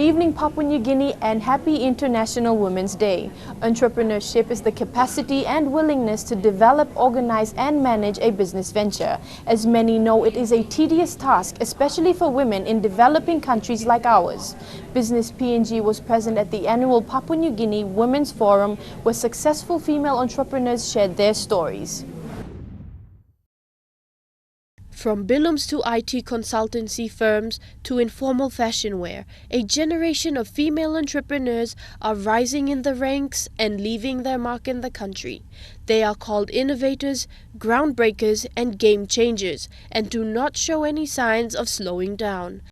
evening, Papua New Guinea, and happy International Women's Day. Entrepreneurship is the capacity and willingness to develop, organize, and manage a business venture. As many know, it is a tedious task, especially for women in developing countries like ours. Business PNG was present at the annual Papua New Guinea Women's Forum, where successful female entrepreneurs shared their stories. From bilums to IT consultancy firms to informal fashion wear, a generation of female entrepreneurs are rising in the ranks and leaving their mark in the country. They are called innovators, groundbreakers, and game changers, and do not show any signs of slowing down.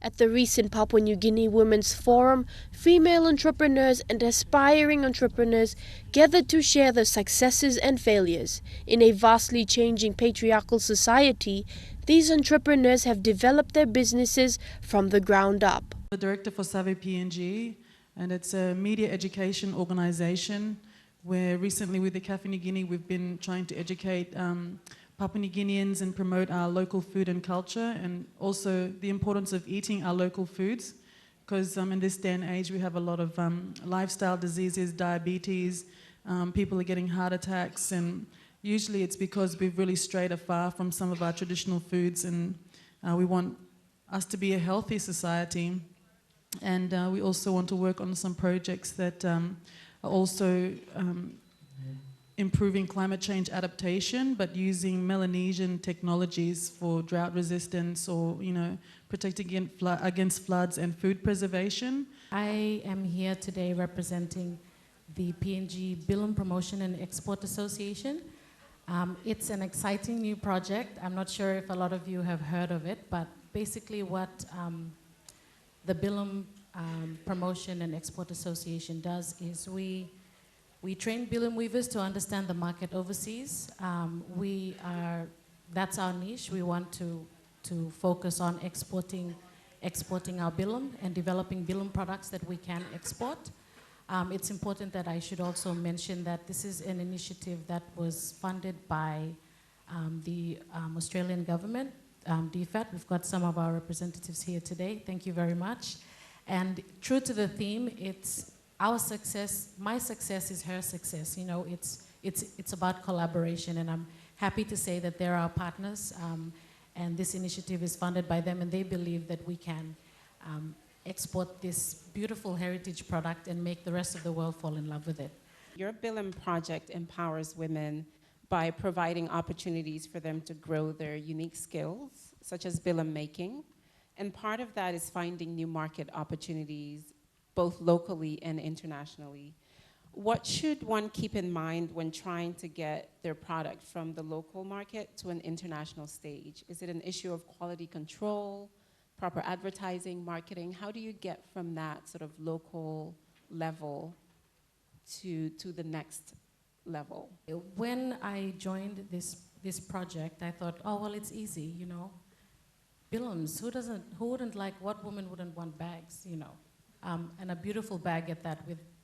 At the recent Papua New Guinea Women's Forum, female entrepreneurs and aspiring entrepreneurs gathered to share their successes and failures. In a vastly changing patriarchal society, these entrepreneurs have developed their businesses from the ground up. The director for Save PNG, and it's a media education organization where recently with the Cafe New Guinea we've been trying to educate Papua New Guineans and promote our local food and culture, and also the importance of eating our local foods, because in this day and age we have a lot of lifestyle diseases, diabetes, people are getting heart attacks, and usually it's because we've really strayed afar from some of our traditional foods, and we want us to be a healthy society. And we also want to work on some projects that are also improving climate change adaptation, but using Melanesian technologies for drought resistance or, protecting against floods and food preservation. I am here today representing the PNG Bilum Promotion and Export Association. It's an exciting new project. I'm not sure if a lot of you have heard of it, but basically what the Bilum Promotion and Export Association does is we train bilum weavers to understand the market overseas. That's our niche. We want to focus on exporting our bilum and developing bilum products that we can export. It's important that I should also mention that this is an initiative that was funded by the Australian government, DFAT. We've got some of our representatives here today. Thank you very much. And true to the theme, it's our success, my success is her success. It's about collaboration, and I'm happy to say that they're our partners, and this initiative is funded by them, and they believe that we can export this beautiful heritage product and make the rest of the world fall in love with it. Your Bilum project empowers women by providing opportunities for them to grow their unique skills, such as bilum making, and part of that is finding new market opportunities both locally and internationally. What should one keep in mind when trying to get their product from the local market to an international stage? Is it an issue of quality control, proper advertising, marketing? How do you get from that sort of local level to the next level? When I joined this project, I thought, oh, well, it's easy, Bilums, who wouldn't like, what woman wouldn't want bags, and a beautiful bag at that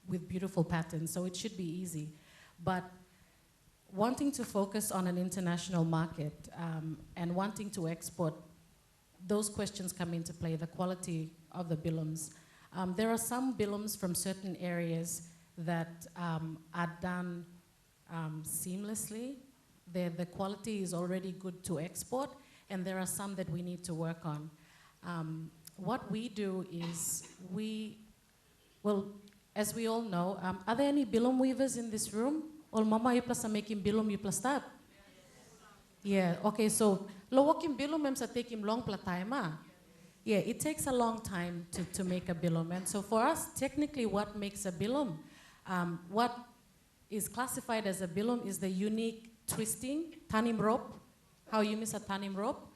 with beautiful patterns, so it should be easy. But wanting to focus on an international market and wanting to export, those questions come into play, the quality of the bilums. There are some bilums from certain areas that are done seamlessly. The quality is already good to export, and there are some that we need to work on. What we do is as we all know, are there any bilum weavers in this room? Or mama you plus are making bilum you plus start? Yeah, okay, so lo working bilum em sa take him long time. Yeah, it takes a long time to make a bilum. And so for us, technically what makes a bilum, what is classified as a bilum is the unique twisting, tanim rope, how you miss a tanim rope,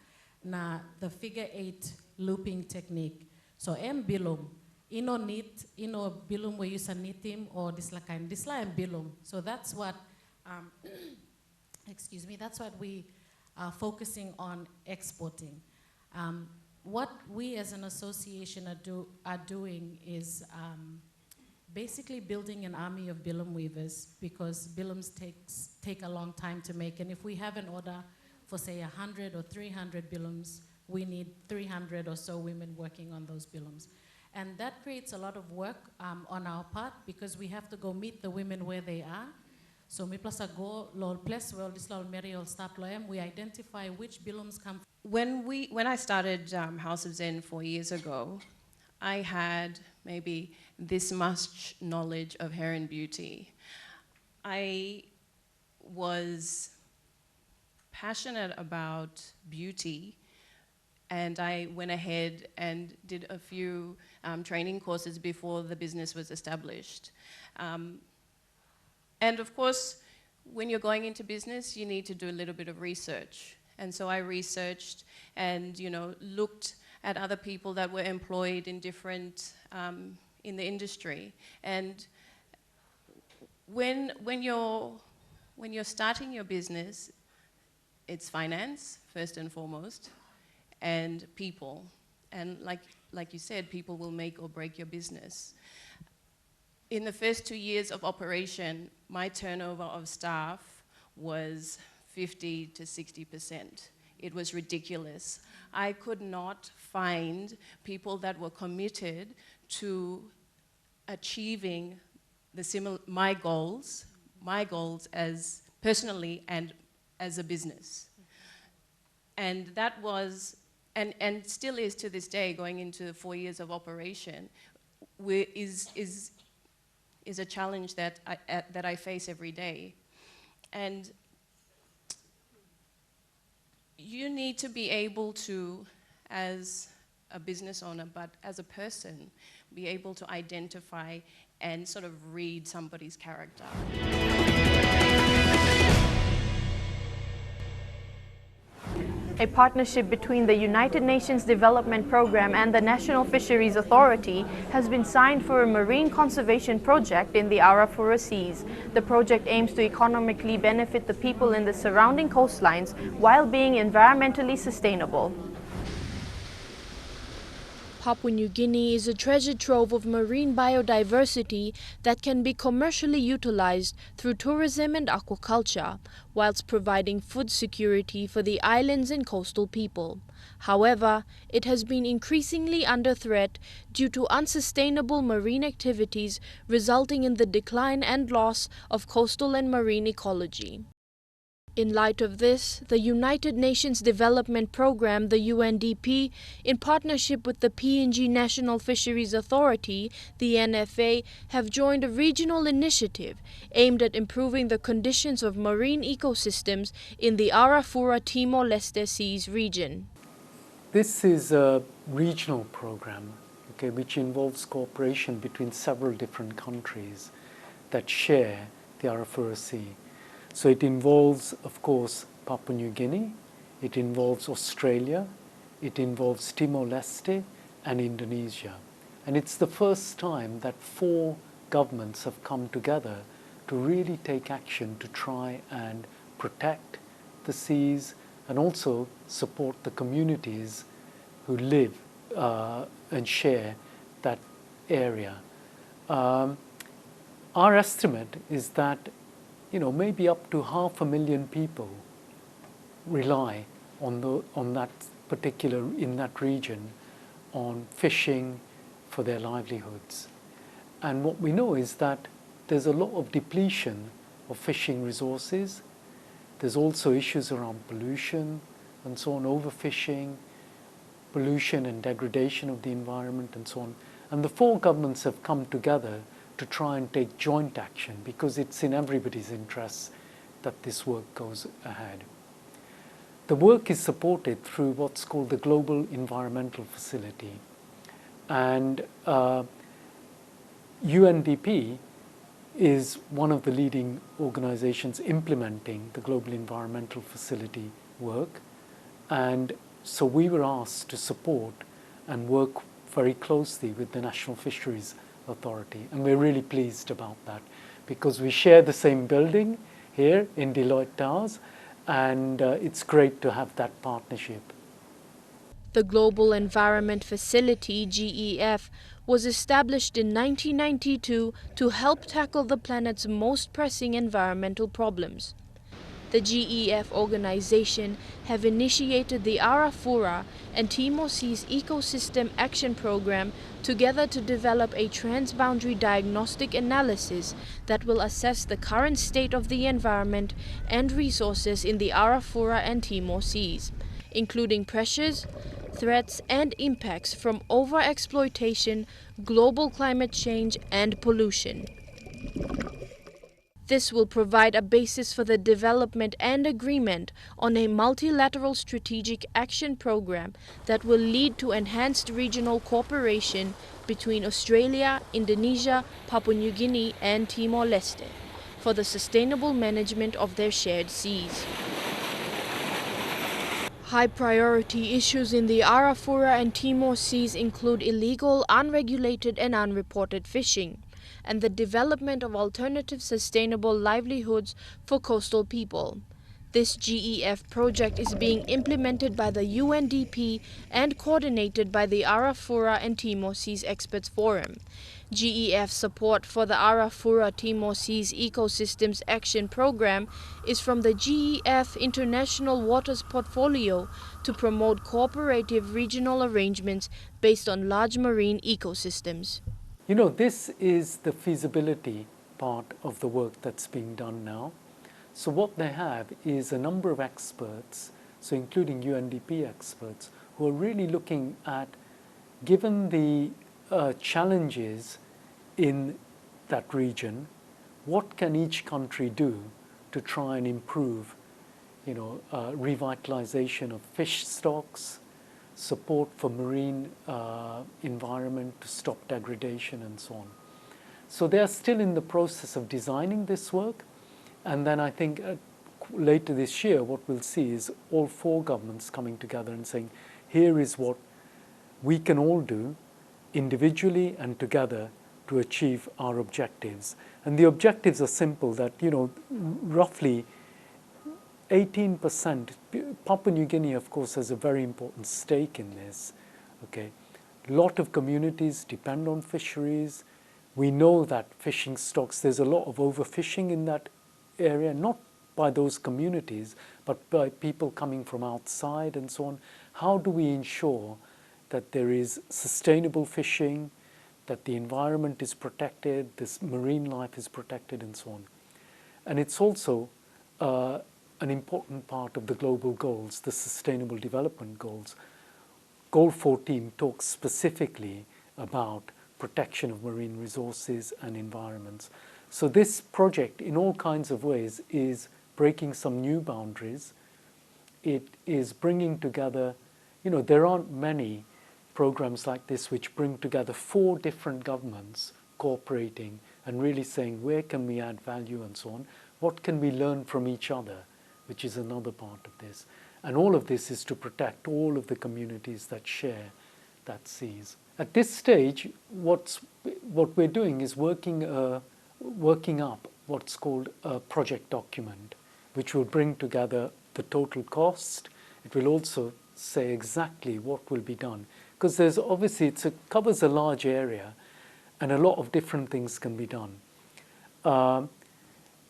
na the figure 8 looping technique. So bilum, bilum we use a nitim or disla and bilum. So that's what, excuse me, that's what we are focusing on exporting. What we as an association are doing is basically building an army of bilum weavers, because bilums take a long time to make, and if we have an order for say 100 or 300 bilums, we need 300 or so women working on those bilums. And that creates a lot of work on our part because we have to go meet the women where they are. So mi plus go lol place well this lol Merial start loyam, we identify which bilums come. When I started House of Zen 4 years ago, I had maybe this much knowledge of hair and beauty. I was passionate about beauty, and I went ahead and did a few training courses before the business was established. And of course, when you're going into business, you need to do a little bit of research. And so I researched and, you know, looked at other people that were employed in different, in the industry. And when you're starting your business, it's finance, first and foremost, and people. And like you said, people will make or break your business. In the first 2 years of operation, my turnover of staff was 50 to 60%. It was ridiculous. I could not find people that were committed to achieving my goals as personally and as a business. And that was, and still is to this day, going into 4 years of operation, is a challenge that I face every day. And you need to be able to, as a business owner, but as a person, be able to identify and sort of read somebody's character. A partnership between the United Nations Development Programme and the National Fisheries Authority has been signed for a marine conservation project in the Arafura Seas. The project aims to economically benefit the people in the surrounding coastlines while being environmentally sustainable. Papua New Guinea is a treasure trove of marine biodiversity that can be commercially utilized through tourism and aquaculture, whilst providing food security for the islands and coastal people. However, it has been increasingly under threat due to unsustainable marine activities, resulting in the decline and loss of coastal and marine ecology. In light of this, the United Nations Development Programme, the UNDP, in partnership with the PNG National Fisheries Authority, the NFA, have joined a regional initiative aimed at improving the conditions of marine ecosystems in the Arafura Timor-Leste Seas region. This is a regional program, which involves cooperation between several different countries that share the Arafura Sea. So it involves, of course, Papua New Guinea, it involves Australia, it involves Timor-Leste and Indonesia. And it's the first time that 4 governments have come together to really take action to try and protect the seas and also support the communities who live and share that area. Our estimate is that maybe up to 500,000 people rely on that particular, in that region, on fishing for their livelihoods. And what we know is that there's a lot of depletion of fishing resources. There's also issues around pollution and so on, overfishing, pollution and degradation of the environment and so on. And the 4 governments have come together to try and take joint action because it's in everybody's interests that this work goes ahead. The work is supported through what's called the Global Environmental Facility. And UNDP is one of the leading organizations implementing the Global Environmental Facility work. And so we were asked to support and work very closely with the National Fisheries Authority. And we're really pleased about that because we share the same building here in Deloitte Towers, and it's great to have that partnership. The Global Environment Facility, GEF, was established in 1992 to help tackle the planet's most pressing environmental problems. The GEF organization have initiated the Arafura and Timor Seas Ecosystem Action Program together to develop a transboundary diagnostic analysis that will assess the current state of the environment and resources in the Arafura and Timor Seas, including pressures, threats and impacts from overexploitation, global climate change and pollution. This will provide a basis for the development and agreement on a multilateral strategic action program that will lead to enhanced regional cooperation between Australia, Indonesia, Papua New Guinea and Timor-Leste for the sustainable management of their shared seas. High priority issues in the Arafura and Timor Seas include illegal, unregulated and unreported fishing, and the development of alternative sustainable livelihoods for coastal people. This GEF project is being implemented by the UNDP and coordinated by the Arafura and Timor Seas Experts Forum. GEF support for the Arafura Timor Seas Ecosystems Action Program is from the GEF International Waters Portfolio to promote cooperative regional arrangements based on large marine ecosystems. You know, this is the feasibility part of the work that's being done now. So what they have is a number of experts, so including UNDP experts, who are really looking at, given the challenges in that region, what can each country do to try and improve, revitalization of fish stocks, support for marine environment to stop degradation and so on. So they are still in the process of designing this work, and then I think later this year what we'll see is all 4 governments coming together and saying, here is what we can all do individually and together to achieve our objectives. And the objectives are simple, that roughly 18%, Papua New Guinea of course has a very important stake in this. Okay, a lot of communities depend on fisheries. We know that fishing stocks, there's a lot of overfishing in that area, not by those communities, but by people coming from outside and so on. How do we ensure that there is sustainable fishing, that the environment is protected, this marine life is protected and so on? And it's also an important part of the global goals, the Sustainable Development Goals. Goal 14 talks specifically about protection of marine resources and environments. So this project, in all kinds of ways, is breaking some new boundaries. It is bringing together, there aren't many programs like this which bring together 4 different governments cooperating and really saying, where can we add value and so on? What can we learn from each other, which is another part of this. And all of this is to protect all of the communities that share that seas. At this stage, what we're doing is working up what's called a project document, which will bring together the total cost. It will also say exactly what will be done, because there's obviously covers a large area, and a lot of different things can be done. The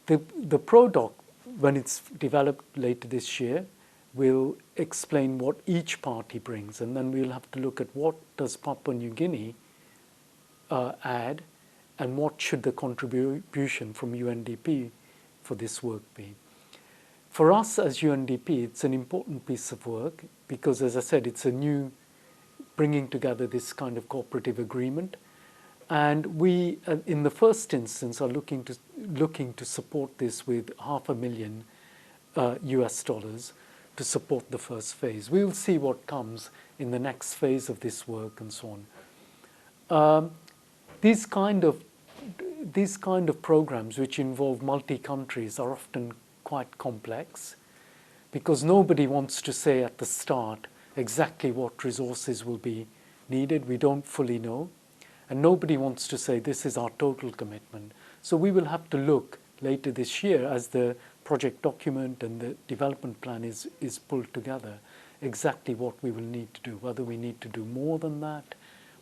ProDoc, when it's developed later this year, will explain what each party brings, and then we'll have to look at what does Papua New Guinea add, and what should the contribution from UNDP for this work be. For us as UNDP, it's an important piece of work because, as I said, it's a new bringing together this kind of cooperative agreement. And we, in the first instance, are looking to support this with $500,000 US dollars to support the first phase. We'll see what comes in the next phase of this work and so on. These kind of programs which involve multi-countries are often quite complex because nobody wants to say at the start exactly what resources will be needed. We don't fully know. And nobody wants to say this is our total commitment. So we will have to look later this year as the project document and the development plan is pulled together, exactly what we will need to do, whether we need to do more than that,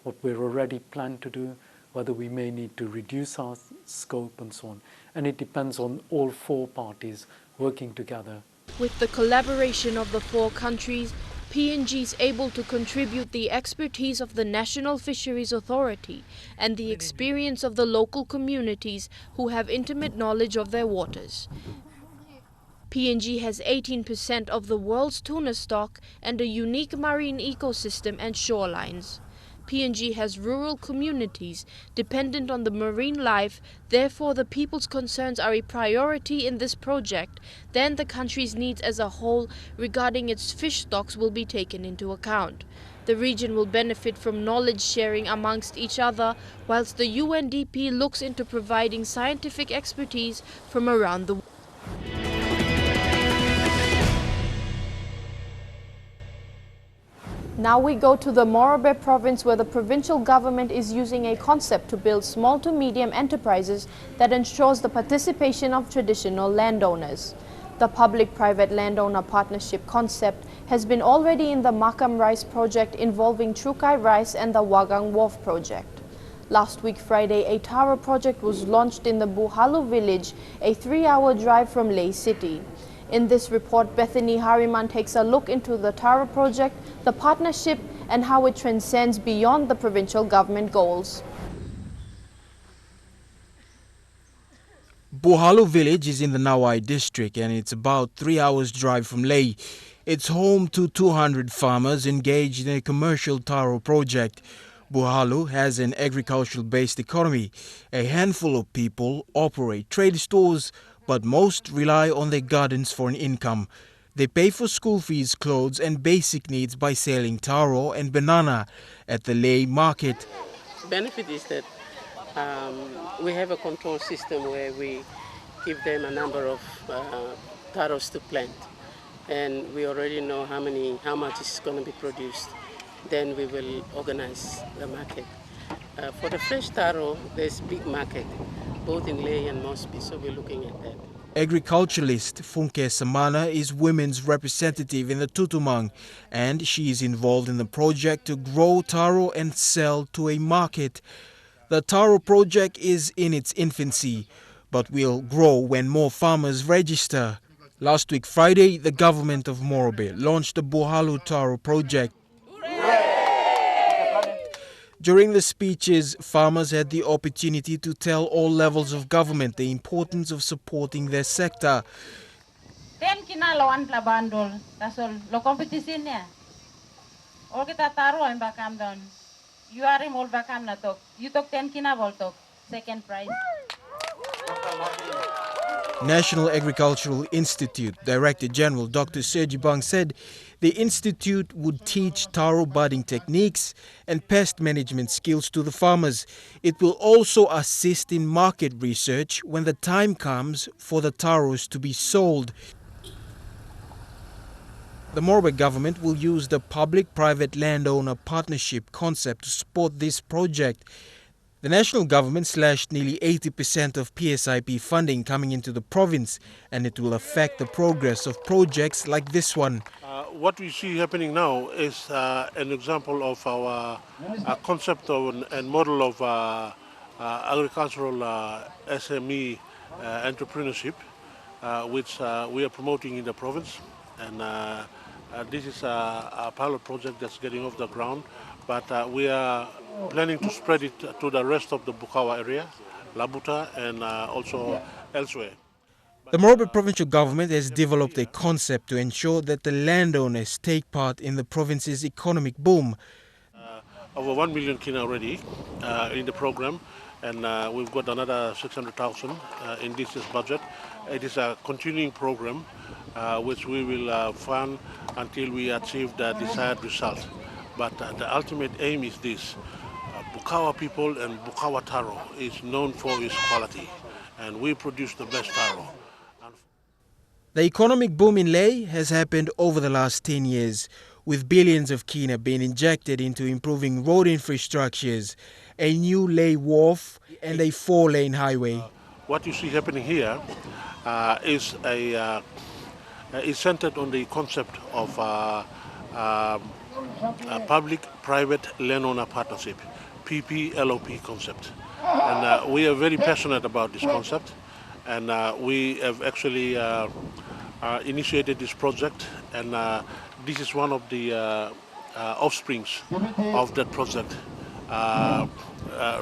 what we're already planned to do, whether we may need to reduce our scope and so on. And it depends on all 4 parties working together. With the collaboration of the four countries, PNG is able to contribute the expertise of the National Fisheries Authority and the experience of the local communities who have intimate knowledge of their waters. PNG has 18% of the world's tuna stock and a unique marine ecosystem and shorelines. PNG has rural communities dependent on the marine life, therefore the people's concerns are a priority in this project. Then the country's needs as a whole regarding its fish stocks will be taken into account. The region will benefit from knowledge sharing amongst each other, whilst the UNDP looks into providing scientific expertise from around the world. Now we go to the Morobe province, where the provincial government is using a concept to build small to medium enterprises that ensures the participation of traditional landowners. The public-private landowner partnership concept has been already in the Makam Rice project involving Trukai Rice and the Wagang Wharf project. Last week Friday, a taro project was launched in the Buhalu Village, a 3-hour drive from Leh City. In this report, Bethany Hariman takes a look into the taro project, the partnership, and how it transcends beyond the provincial government goals. Buhalu Village is in the Nawae district and it's about 3 hours drive from Leh. It's home to 200 farmers engaged in a commercial taro project. Buhalu has an agricultural-based economy. A handful of people operate trade stores, but most rely on their gardens for an income. They pay for school fees, clothes and basic needs by selling taro and banana at the Leh market. Benefit is that we have a control system where we give them a number of taros to plant, and we already know how much is going to be produced. Then we will organize the market. For the fresh taro, there's big market, both in Leh and Mosby, so we're looking at that. Agriculturalist Funke Samana is women's representative in the Tutumang, and she is involved in the project to grow taro and sell to a market. The taro project is in its infancy, but will grow when more farmers register. Last week Friday, the government of Morobe launched the Buhalu Taro project. During the speeches, farmers had the opportunity to tell all levels of government the importance of supporting their sector. Ten kina lawan plabandol, tasol lo competition niya. Or kita taro ang bakam down. You are all bakam na tok. You took 10 kina voltok, second prize. National Agricultural Institute Director General Dr. Sergi Bang said the institute would teach taro budding techniques and pest management skills to the farmers. It will also assist in market research when the time comes for the taros to be sold. The Morobe government will use the public-private landowner partnership concept to support this project. The national government slashed nearly 80% of PSIP funding coming into the province, and it will affect the progress of projects like this one. What we see happening now is an example of our concept and model of agricultural SME entrepreneurship, which we are promoting in the province. And this is a pilot project that's getting off the ground, but we are planning to spread it to the rest of the Bukawa area, Labuta, and also elsewhere. The Morobe provincial government has developed a concept to ensure that the landowners take part in the province's economic boom. Over 1 million kina already in the program, and we've got another 600,000 in this year's budget. It is a continuing program which we will fund until we achieve the desired result. But the ultimate aim is this. Bukawa people and Bukawa taro is known for its quality, and we produce the best taro. The economic boom in Leh has happened over the last 10 years, with billions of kina being injected into improving road infrastructures, a new Leh wharf and a 4-lane highway. What you see happening here is centered on the concept of a public-private landowner partnership, PPLOP concept. And we are very passionate about this concept. And we have actually initiated this project, and this is one of the offsprings of that project,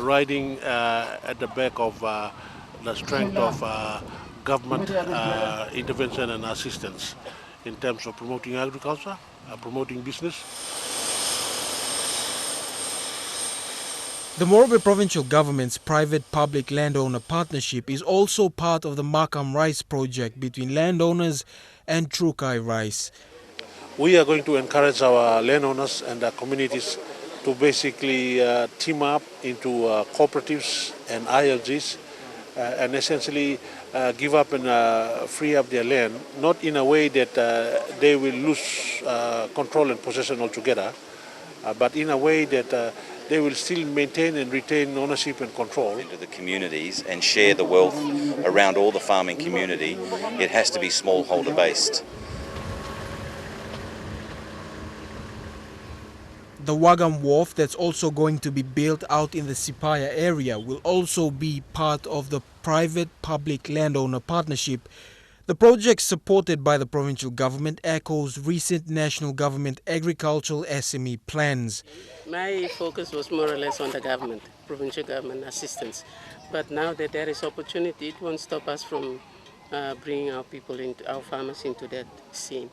riding at the back of the strength of government intervention and assistance in terms of promoting agriculture, promoting business. The Morobe provincial government's private-public landowner partnership is also part of the Makam Rice project between landowners and Trukai Rice. We are going to encourage our landowners and our communities to basically team up into cooperatives and ILGs and essentially give up and free up their land, not in a way that they will lose control and possession altogether, but in a way that they will still maintain and retain ownership and control. Into the communities and share the wealth around all the farming community, it has to be smallholder based. The Wagam Wharf that's also going to be built out in the Sipaya area will also be part of the private-public landowner partnership. The project supported by the provincial government echoes recent national government agricultural SME plans. My focus was more or less on the government, provincial government assistance. But now that there is opportunity, it won't stop us from bringing our people, our farmers into that scene,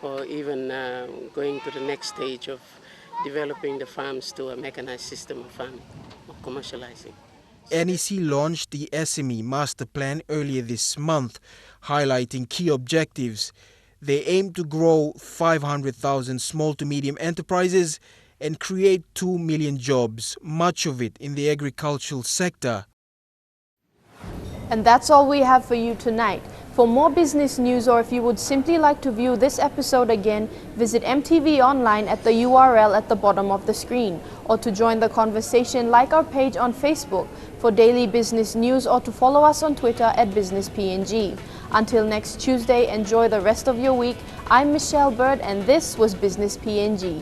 or even going to the next stage of developing the farms to a mechanized system of farming, or commercializing. NEC launched the SME Master Plan earlier this month, highlighting key objectives. They aim to grow 500,000 small to medium enterprises and create 2 million jobs, much of it in the agricultural sector. And that's all we have for you tonight. For more business news, or if you would simply like to view this episode again, visit MTV Online at the URL at the bottom of the screen. Or to join the conversation, like our page on Facebook for daily business news, or to follow us on Twitter at BusinessPNG. Until next Tuesday, enjoy the rest of your week. I'm Michelle Bird and this was Business PNG.